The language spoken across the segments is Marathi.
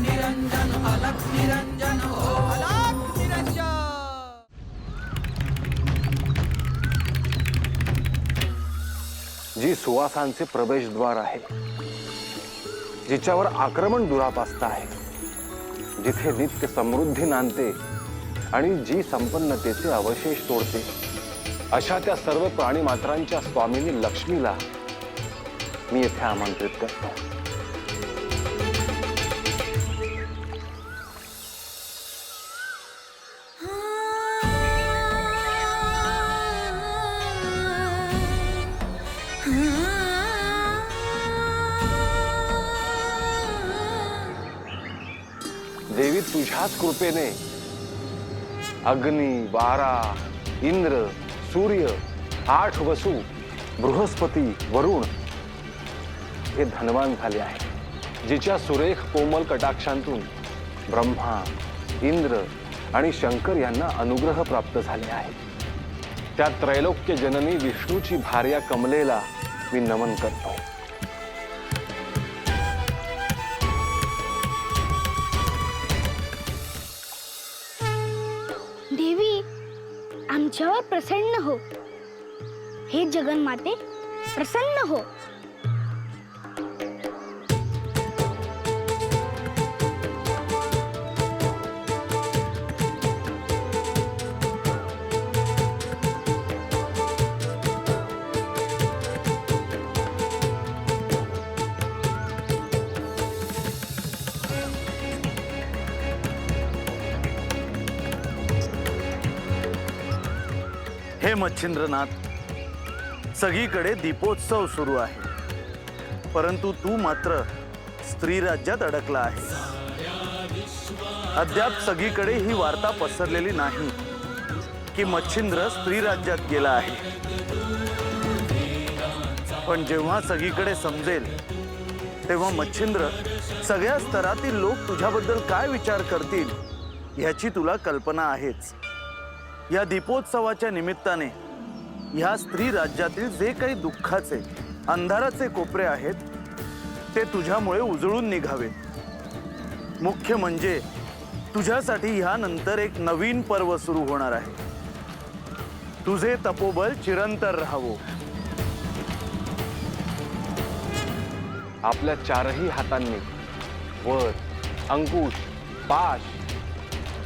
निरंजन अलख निरंजन हो अलख निरंजन। जी सुवासांचे प्रवेशद्वार आहे, जिच्यावर आक्रमण दुरापास्त आहे, जिथे नित्य समृद्धी नांदते आणि जी संपन्नतेचे अवशेष तोडते, अशा त्या सर्व प्राणीमात्रांच्या स्वामिनी लक्ष्मीला मी येथे आमंत्रित करतो। देवी, तुझ्याच कृपेने अग्नि, वारा, इंद्र, सूर्य, 8 वसु, बृहस्पती, वरुण हे धनवान झाले आहे, जिच्या सुरेख कोमल कटाक्षांतून ब्रह्मा, इंद्र आणि शंकर यांना अनुग्रह प्राप्त झाले आहे। त्या त्रैलोक्य जननी विष्णूची भार्या कमलेला मी नमन करतो। देवी, आमच्यावर प्रसन्न हो। हे जगन्माते प्रसन्न हो। हे मच्छिंद्रनाथ, सगळीकडे दीपोत्सव सुरू आहे, परंतु तू मात्र स्त्री राज्यात अडकला आहे। अद्याप सगळीकडे ही वार्ता पसरलेली नाही की मच्छिंद्र स्त्री राज्यात गेला आहे, पण जेव्हा सगळीकडे समजेल तेव्हा मच्छिंद्र सगळ्या स्तरातील लोक तुझ्याबद्दल काय विचार करतील ह्याची तुला कल्पना आहेच। या दीपोत्सवाच्या निमित्ताने ह्या स्त्री राज्यातील जे काही दुःखाचे, अंधाराचे कोपरे आहेत ते तुझ्यामुळे उजळून निघावेत। मुख्य म्हणजे तुझ्यासाठी ह्यानंतर एक नवीन पर्व सुरू होणार आहे। तुझे तपोबल चिरंतर राहावो। आपल्या चारही हातांनी वर, अंकुश, पाश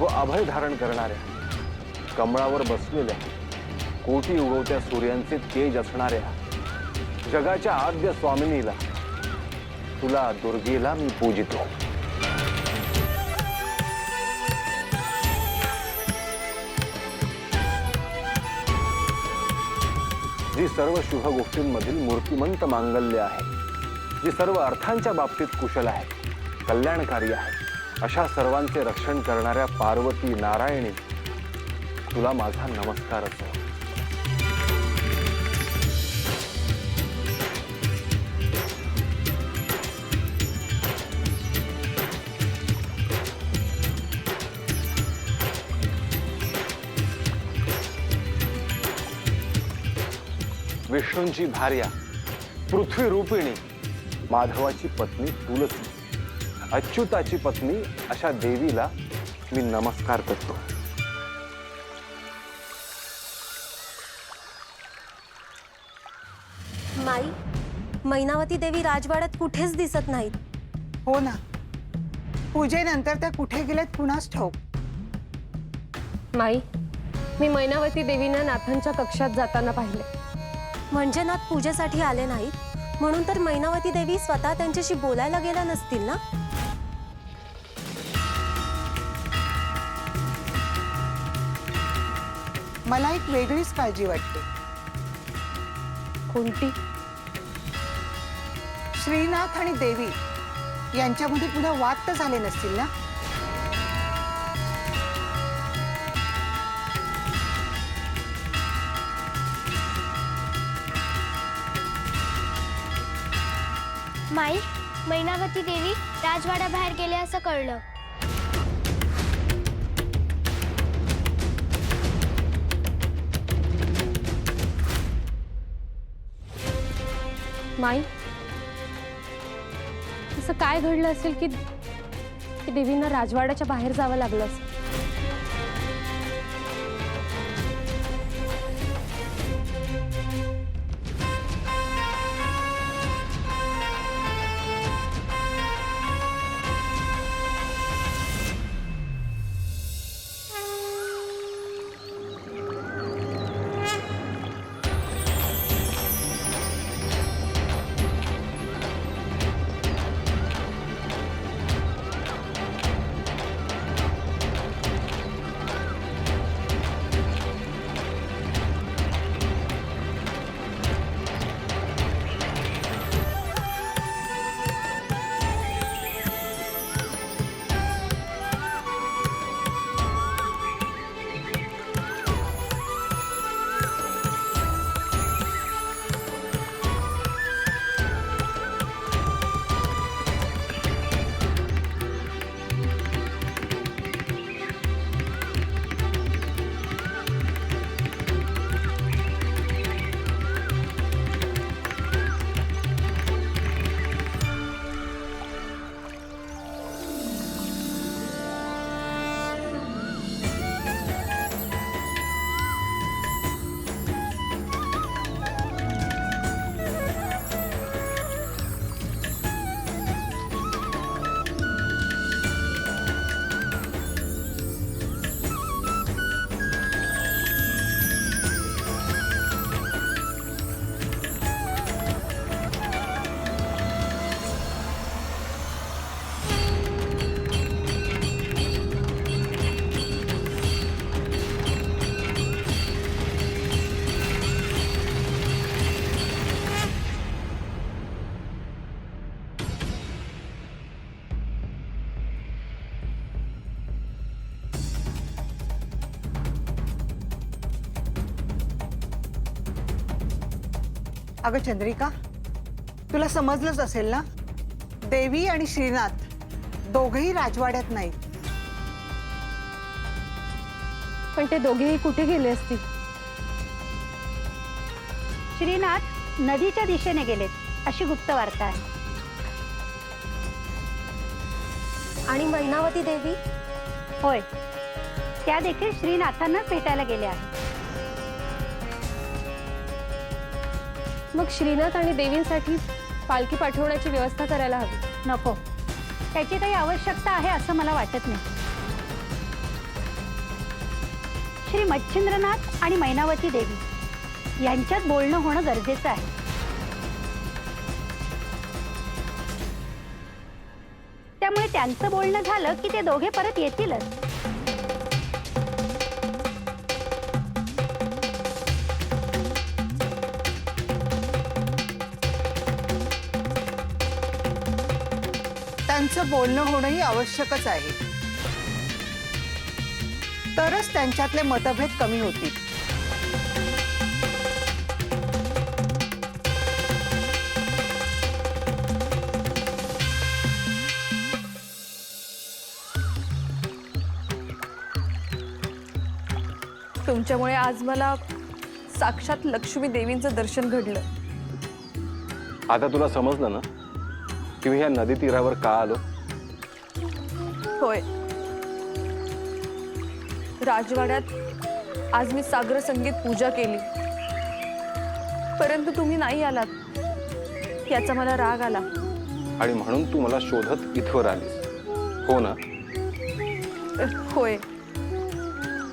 व अभय धारण करणाऱ्या, कमळावर बसलेल्या, कोटी उगवत्या सूर्यांचे तेज असणाऱ्या जगाच्या आद्य स्वामिनीला, तुला दुर्गेला मी पूजितो। जी सर्व शुभ गोष्टींमधील मूर्तिमंत मांगल्य आहे, जी सर्व अर्थांच्या बाबतीत कुशल आहे, कल्याणकारी आहे, अशा सर्वांचे रक्षण करणाऱ्या पार्वती नारायणी, तुला माझा नमस्कार असो। विष्णूंची भार्या पृथ्वी रूपिणी, माधवाची पत्नी तुलसी, अच्युताची पत्नी अशा देवीला मी नमस्कार करतो। माई, मैनावती देवी राजवाड्यात कुठेच दिसत नाहीत। हो ना, पूजेनंतर त्या कुठे गेल्यात कुणास ठाऊक। माई, मी मैनावती देवींना नाथांच्या कक्षात जाताना पाहिले। म्हणजे नाथ पूजेसाठी आले नाहीत, म्हणून तर मैनावती देवी स्वतः त्यांच्याशी बोलायला गेल्या नसतील ना? मला एक वेगळीच काळजी वाटते। कोणती? श्रीनाथ आणि देवी यांच्यामध्ये पुन्हा वाद तर झाले नसतील ना? माई, मैनावती देवी राजवाड्याबाहेर गेले असं कळलं। माई, असं काय घडलं असेल की की देवींना राजवाड्याच्या बाहेर जावं लागलं असं. अगं चंद्रिका, तुला समजलंच असेल ना, देवी आणि श्रीनाथ दोघेही राजवाड्यात नाहीत. पण ते दोघेही कुठे गेले असतील? श्रीनाथ नदीच्या दिशेने गेलेत अशी गुप्त वार्ता आहे. आणि मैनावती देवी? होय, त्या देखील श्रीनाथांनाच भेटायला गेल्या आहेत. मग श्रीनाथ आणि देवींसाठी पालखी पाठवण्याची व्यवस्था करायला हवी. नको, त्याची काही आवश्यकता आहे असं मला वाटत नाही. श्री मच्छिंद्रनाथ आणि मैनावती देवी यांच्यात बोलणं होणं गरजेचं आहे. त्यामुळे त्यांचं बोलणं झालं की ते दोघे परत येतीलच. त्यांचं बोलणं होणंही आवश्यकच आहे, तरच त्यांच्यातले मतभेद कमी होतील. तुमच्यामुळे आज मला साक्षात लक्ष्मी देवींचं दर्शन घडलं. आता तुला समजलं ना की मी ह्या नदी तीरावर का आलो? होय, राजवाड्यात आज मी सागर संगीत पूजा केली, परंतु तुम्ही नाही आलात याचा मला राग आला. आणि म्हणून तू मला शोधत इथवर आलीस, हो ना? होय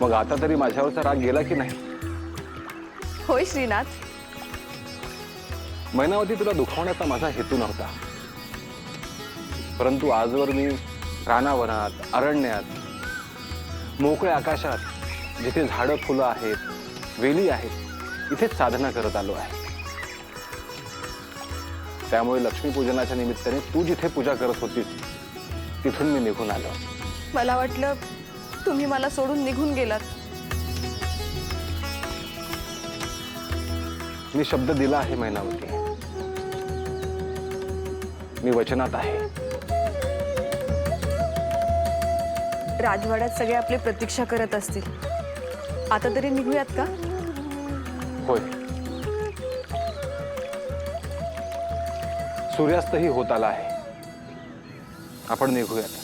मग आता तरी माझ्यावरचा राग गेला की नाही? होय श्रीनाथ, मैनावती, तुला दुखावण्याचा माझा हेतू नव्हता, परंतु आजवर मी रानावनात, अरण्यात, मोकळ्या आकाशात जिथे झाडं फुलं आहेत, वेली आहेत, इथेच साधना करत आलो आहे. त्यामुळे लक्ष्मीपूजनाच्या निमित्ताने तू जिथे पूजा करत होतीस तिथून मी निघून आलो. मला वाटलं तुम्ही मला सोडून निघून गेलात. मी शब्द दिला आहे मैनावती, मी वचनात आहे. राजवाड्यात सगळे आपली प्रतीक्षा करत असतील, आता तरी निघूयात का? होय, सूर्यास्तही होत आला आहे, आपण निघूयात.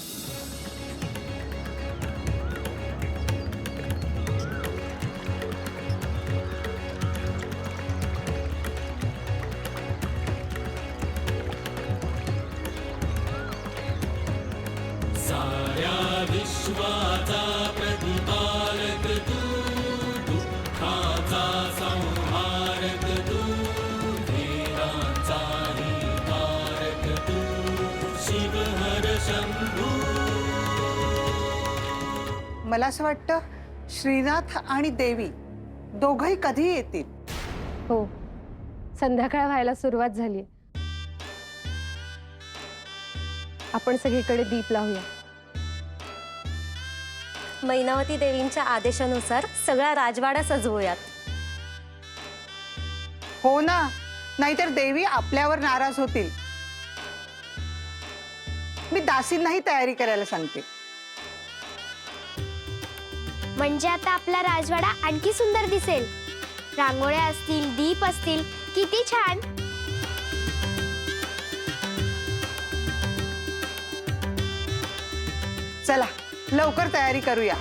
मला असं वाटतं श्रीनाथ आणि देवी दोघंही कधी येतील. हो, संध्याकाळ व्हायला सुरुवात झाली. आपण सगळीकडे दीप लावूया. मैनावती देवींच्या आदेशानुसार सगळा राजवाडा सजवूयात. हो ना, नाहीतर देवी आपल्यावर नाराज होतील. मी दासींनाही तयारी करायला सांगते. म्हणजे आता आपला राजवाडा आणखी सुंदर दिसेल. रांगोळ्या असतील, दीप असतील, किती छान. चला लवकर तयारी करूया,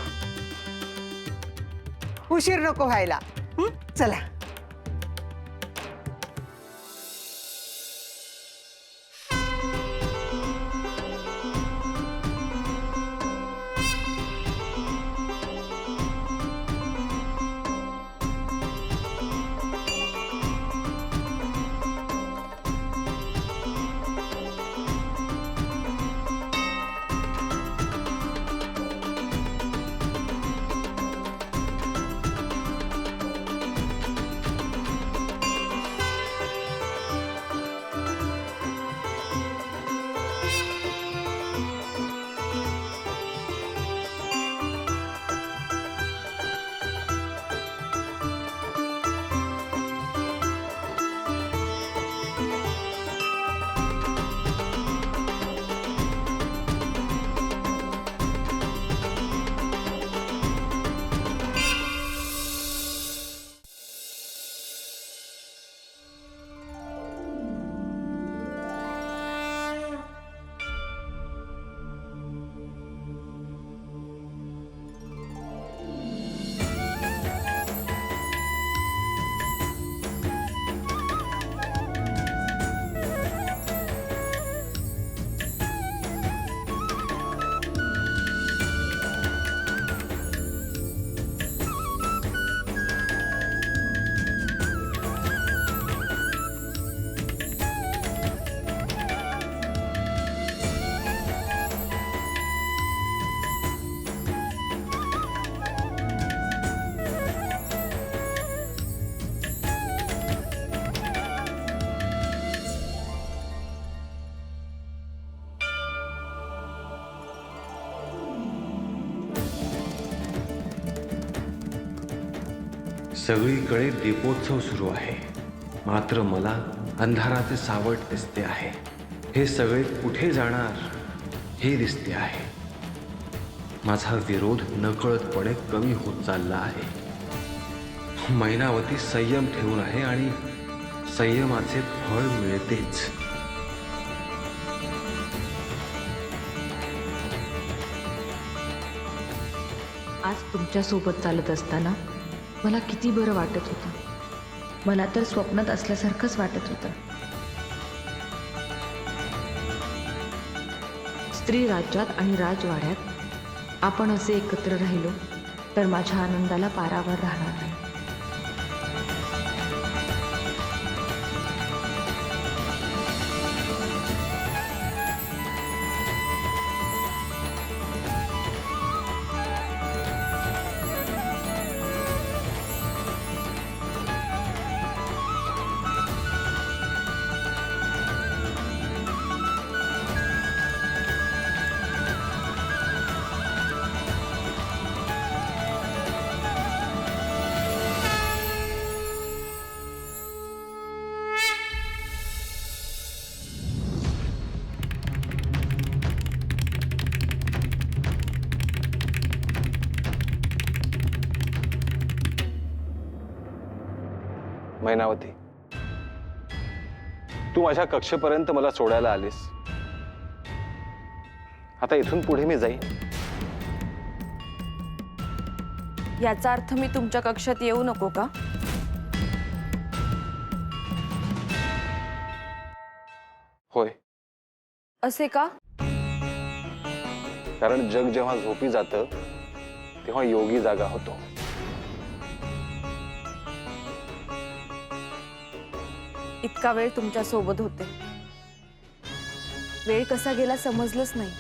उशीर नको व्हायला. चला. सगळीकडे दीपोत्सव सुरू आहे, मात्र मला अंधाराचे सावट दिसते आहे. हे सगळे कुठे जाणार हे दिसते आहे. माझा विरोध नकळतपणे कमी होत चालला आहे. मैनावती संयम ठेवून आहे आणि संयमाचे फळ मिळतेच. आज तुमच्या सोबत चालत असताना मला किती बरं वाटत होतं. मला तर स्वप्नात असल्यासारखंच वाटत होतं. स्त्री राज्यात आणि राजवाड्यात आपण असे एकत्र राहिलो तर माझ्या आनंदाला पारावर राहणार नाही. मैनावती, तू माझ्या कक्षेपर्यंत मला सोडायला आलीस. आता इथून पुढे मी जाईन. याचा अर्थ मी तुमच्या कक्षात येऊ नको का? होय. असे का? कारण जग जेव्हा झोपी जातं तेव्हा योगी जागा होतो. इतका वेळ तुमच्या सोबत होते, वेळ कसा गेला समजलंच नाही.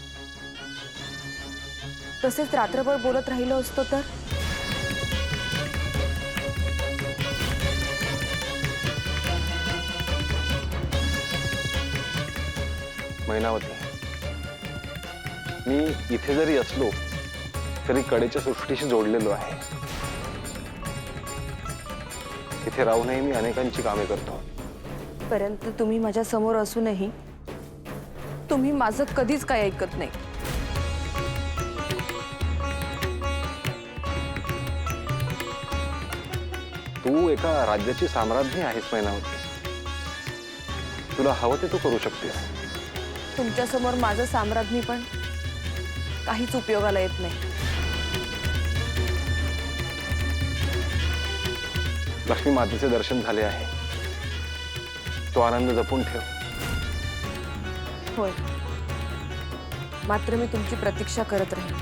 तसेच रात्रभर बोलत राहिलो असतो तर. मैनावती, मी इथे जरी असलो तरी कडेच्या सृष्टीशी जोडलेलो आहे. इथे राहूनही मी अनेकांची कामे करतो. परंतु तुम्ही माझ्या समोर असूनही तुम्ही माझं कधीच काही ऐकत नाही. तू एका राज्याची साम्राज्ञी आहेस मैनावती. तुला हवं ते तू करू शकतेस. तुमच्या समोर माझं साम्राज्ञी पण काहीच उपयोगाला येत नाही. लक्ष्मी मातेचे दर्शन झाले आहे. तो आनंद जपून ठेव. होय, मात्र मी तुमची प्रतीक्षा करत राहीन.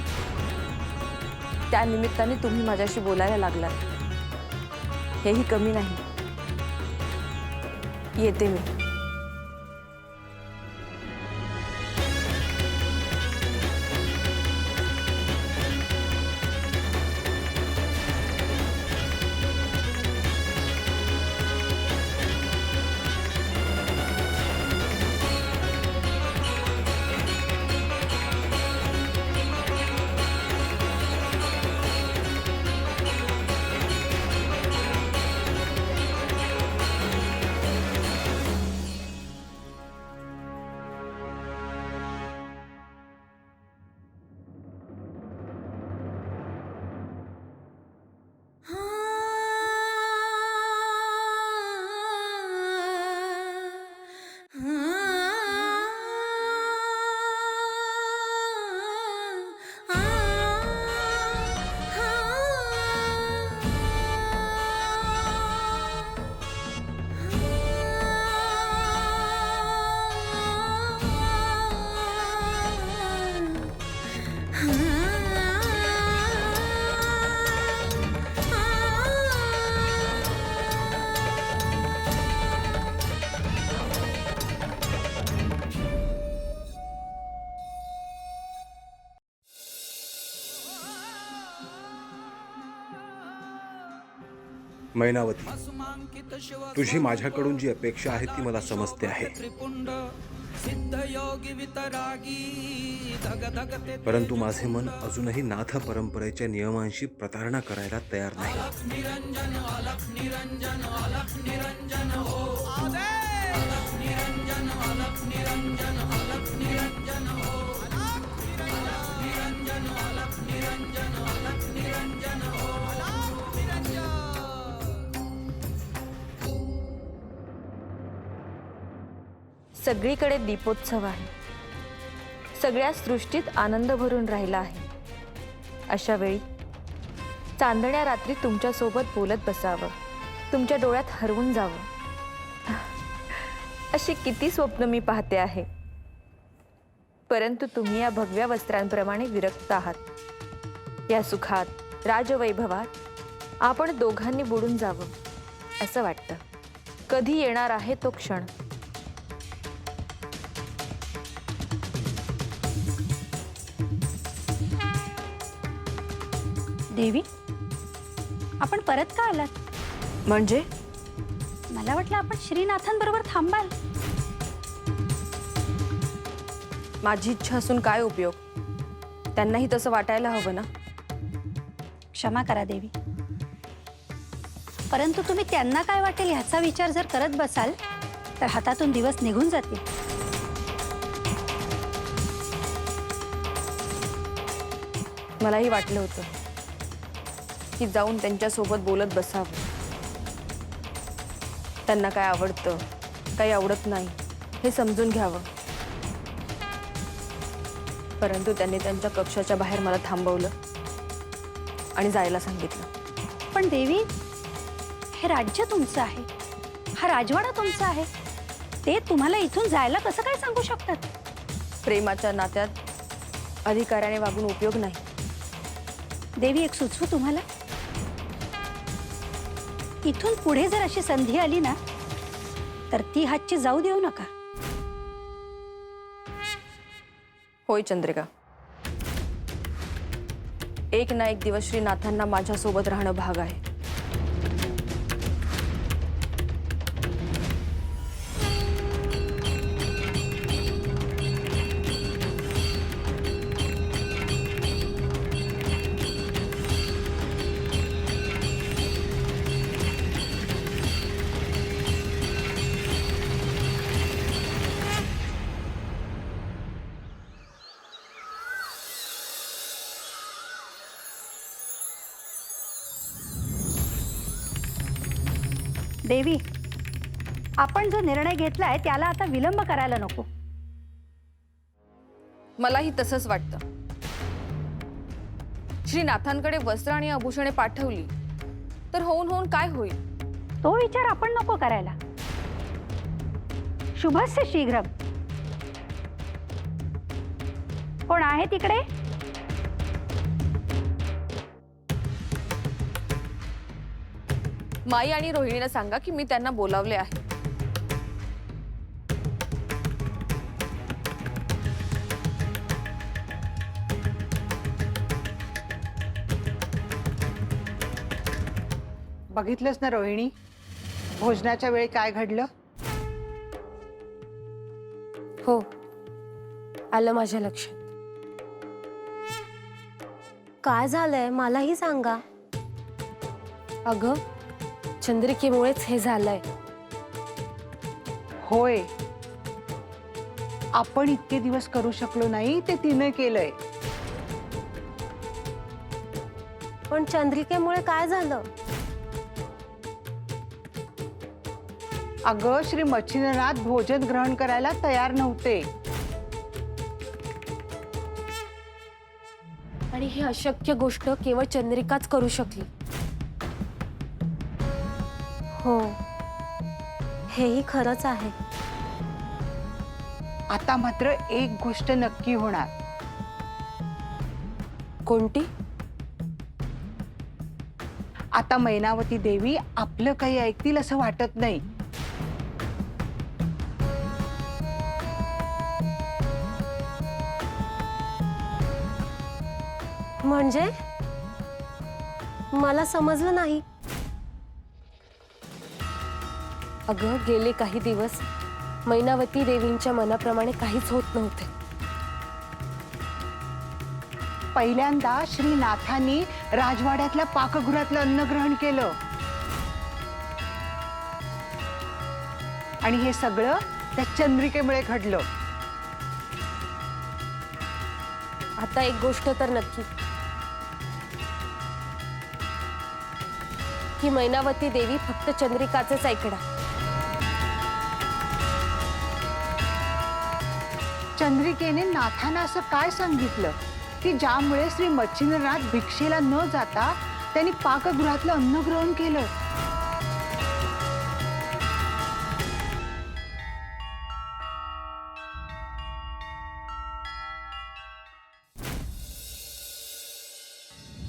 त्या निमित्ताने तुम्ही माझ्याशी बोलायला लागलात, हेही कमी नाही. येते मी. मैनावती, तुझी माझ्याकडून जी अपेक्षा आहे ती मला समजते आहे. परंतु माझे मन अजूनही नाथ परंपरेच्या नियमांशी प्रतारणा करायला तयार नाही. सगळीकडे दीपोत्सव आहे. सगळ्या सृष्टीत आनंद भरून राहिला आहे. अशा वेळी चांदण्या रात्री तुमच्या सोबत बोलत बसावं, तुमच्या डोळ्यात हरवून जावं, अशी किती स्वप्न मी पाहते आहे. परंतु तुम्ही या भगव्या वस्त्रांप्रमाणे विरक्त आहात. या सुखात, राजवैभवात आपण दोघांनी बुडून जावं असं वाटतं. कधी येणार आहे तो क्षण. देवी, आपण परत का आलात? म्हणजे मला वाटलं आपण श्रीनाथांबरोबर थांबाल. माझी इच्छा असून काय उपयोग? त्यांनाही तसं वाटायला हवं ना. क्षमा करा देवी, परंतु तुम्ही त्यांना काय वाटेल ह्याचा विचार जर करत बसाल तर हातातून दिवस निघून जातील. मलाही वाटलं होतं की जाऊन त्यांच्यासोबत बोलत बसावं. त्यांना काय आवडतं, काही आवडत नाही हे समजून घ्यावं. परंतु त्यांनी त्यांच्या कक्षाच्या बाहेर मला थांबवलं आणि जायला सांगितलं. पण देवी, हे राज्य तुमचं आहे, हा राजवाडा तुमचा आहे. ते तुम्हाला इथून जायला कसं काय सांगू शकतात? प्रेमाच्या नात्यात अधिकाराने वागून उपयोग नाही। देवी, एक सुचवू तुम्हाला? इथून पुढे जर अशी संधी आली ना तर ती हातची जाऊ देऊ नका। होय चंद्रिका, एक ना एक दिवस श्रीनाथांना माझ्यासोबत राहणं भाग आहे। देवी, आपण जो निर्णय घेतलाय त्याला आता विलंब करायला नको। मलाही तसंच वाटतं। श्रीनाथांकडे वस्त्र आणि आभूषणे पाठवली तर होऊन होऊन काय होईल? तो विचार आपण नको करायला। शुभस्य शीघ्रम। कोण आहे तिकडे? माई आणि रोहिणीला सांगा की मी त्यांना बोलावले आहे। बघितलंस ना रोहिणी, भोजनाच्या वेळी काय घडलं? हो, आलं माझ्या लक्षात। काय झालंय मलाही सांगा। अगं, चंद्रिकेमुळेच हे झालंय। होय, आपण इतके दिवस करू शकलो नाही ते तिने केलंय। पण चंद्रिकेमुळे काय झालं? अगं, श्री मच्छिंद्रनाथ भोजन ग्रहण करायला तयार नव्हते आणि ही अशक्य गोष्ट केवळ चंद्रिकाच करू शकली। हो, हेही खरंच आहे। आता मात्र एक गोष्ट नक्की होणार। कोणती? आता मैनावती देवी आपलं काही ऐकतील असं वाटत नाही। म्हणजे मला समजलं नाही। अगं, गेले काही दिवस मैनावती देवींच्या मनाप्रमाणे काहीच होत नव्हते। पहिल्यांदा श्रीनाथांनी राजवाड्यातल्या पाकगृहातलं अन्न ग्रहण केलं आणि हे सगळं त्या चंद्रिकेमुळे घडलं। आता एक गोष्ट तर नक्की की मैनावती देवी फक्त चंद्रिकाचेच ऐकणार। चंद्रिकेने नाथांना असं काय सांगितलं की ज्यामुळे श्री मच्छिंद्रनाथ भिक्षेला न जाता त्यांनी पाकगृहातलं अन्न ग्रहण केलं?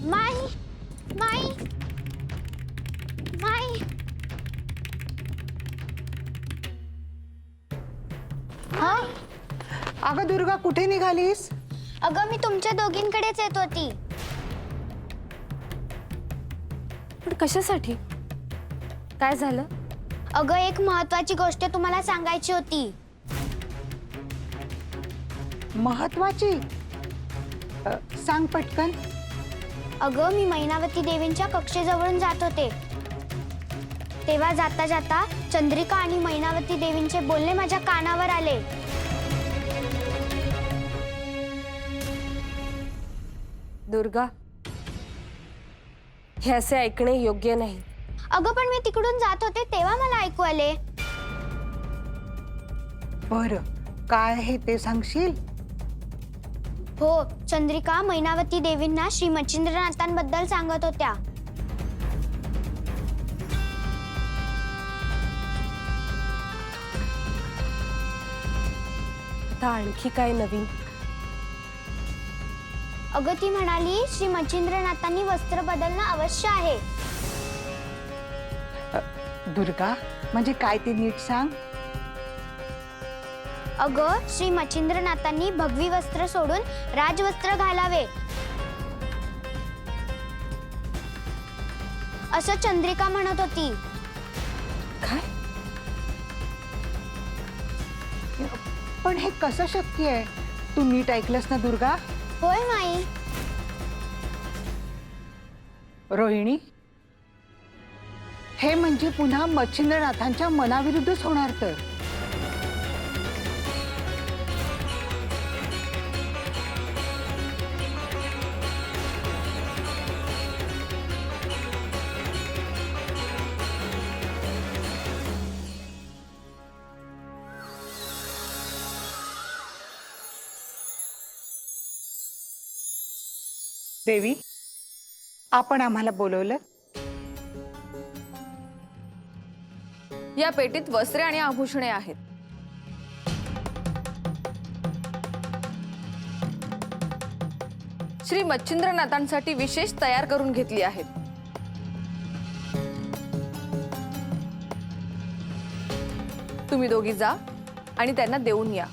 माई माई माई, हा? अगं दुर्गा, कुठे निघालीस? अगं, मी तुमच्या दोघींकडेच येत होती। पण कशासाठी? काय झालं? अगं, एक महत्वाची गोष्ट तुम्हाला सांगायची होती। महत्वाची? सांग पटकन। अगं, मी मैनावती देवींच्या कक्षेजवळून जात होते तेव्हा जाता जाता चंद्रिका आणि मैनावती देवींचे बोलणे माझ्या कानावर आले। दुर्गा, हे असे ऐकणे योग्य नाही। अगं, पण मी तिकडून जात होते तेव्हा मला ऐकू आले। बरं, काय आहे ते सांगशील? हो, चंद्रिका मैनावती देवींना श्री मच्छिंद्रनाथांबद्दल सांगत होत्या। आता आणखी काय नवीन? अगं ती म्हणाली श्री मच्छिंद्रनाथांनी वस्त्र बदलणं अवश्य आहे. दुर्गा, म्हणजे काय ते नीट सांग. अगं श्री मच्छिंद्रनाथांनी भगवी वस्त्र सोडून राजवस्त्र घालावे असं चंद्रिका म्हणत होती. काय? पण हे कसं शक्य आहे? तू नीट ऐकलंस ना दुर्गा? होय माई. रोहिणी, हे म्हणजे पुन्हा मच्छिंद्रनाथांच्या मनाविरुद्धच होणार तर. देवी, आपण आम्हाला बोलवलं. या पेटीत वस्त्रे आणि आभूषणे आहेत. श्री मच्छिंद्रनाथांसाठी विशेष तयार करून घेतली आहेत. तुम्ही दोघी जा आणि त्यांना देऊन या.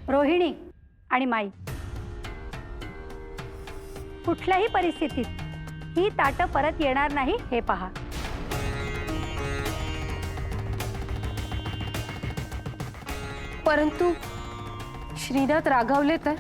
रोहिणी आणि माई, कुठल्याही परिस्थितीत ही ताटं परत येणार नाही हे पहा. परंतु श्रीनाथ रागावले तर?